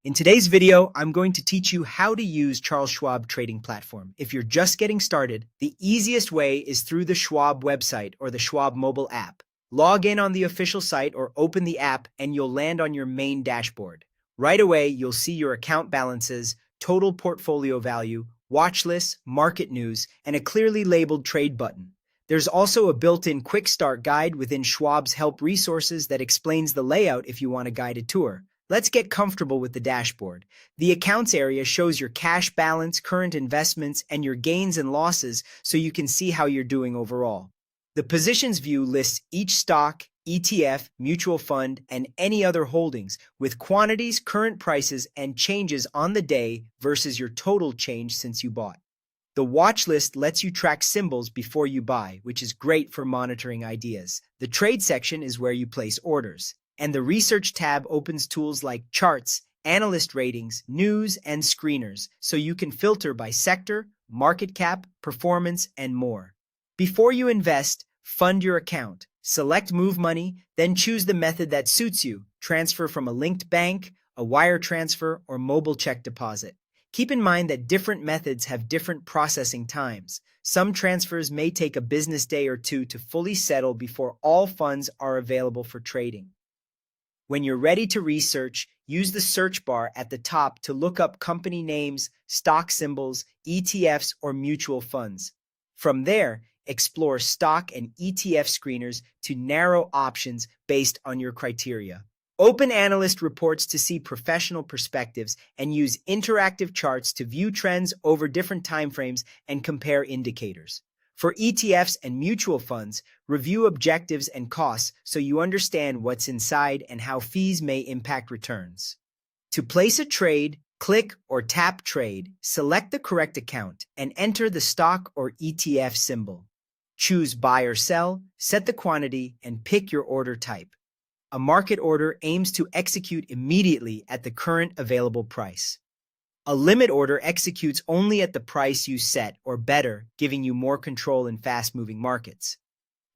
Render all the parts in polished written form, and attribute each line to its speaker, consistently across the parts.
Speaker 1: In today's video, I'm going to teach you how to use Charles Schwab trading platform. If you're just getting started, the easiest way is through the Schwab website or the Schwab mobile app. Log in on the official site or open the app and you'll land on your main dashboard. Right away, you'll see your account balances, total portfolio value, watch lists, market news, and a clearly labeled trade button. There's also a built-in quick start guide within Schwab's help resources that explains the layout if you want a guided tour. Let's get comfortable with the dashboard. The accounts area shows your cash balance, current investments, and your gains and losses so you can see how you're doing overall. The positions view lists each stock, ETF, mutual fund, and any other holdings with quantities, current prices, and changes on the day versus your total change since you bought. The watch list lets you track symbols before you buy, which is great for monitoring ideas. The trade section is where you place orders. And the Research tab opens tools like charts, analyst ratings, news, and screeners, so you can filter by sector, market cap, performance, and more. Before you invest, fund your account. Select Move Money, then choose the method that suits you, transfer from a linked bank, a wire transfer, or mobile check deposit. Keep in mind that different methods have different processing times. Some transfers may take a business day or two to fully settle before all funds are available for trading. When you're ready to research, use the search bar at the top to look up company names, stock symbols, ETFs, or mutual funds. From there, explore stock and ETF screeners to narrow options based on your criteria. Open analyst reports to see professional perspectives and use interactive charts to view trends over different timeframes and compare indicators. For ETFs and mutual funds, review objectives and costs so you understand what's inside and how fees may impact returns. To place a trade, click or tap Trade, select the correct account, and enter the stock or ETF symbol. Choose Buy or Sell, set the quantity, and pick your order type. A market order aims to execute immediately at the current available price. A limit order executes only at the price you set or better, giving you more control in fast-moving markets.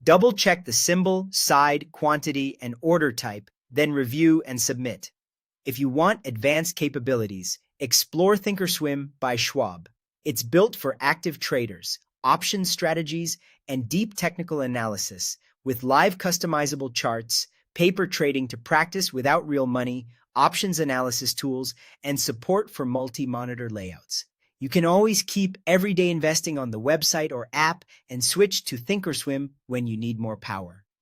Speaker 1: Double-check the symbol, side, quantity, and order type, then review and submit. If you want advanced capabilities, explore thinkorswim by Schwab. It's built for active traders, option strategies, and deep technical analysis, with live customizable charts, paper trading to practice without real money, options analysis tools, and support for multi-monitor layouts. You can always keep everyday investing on the website or app and switch to thinkorswim when you need more power.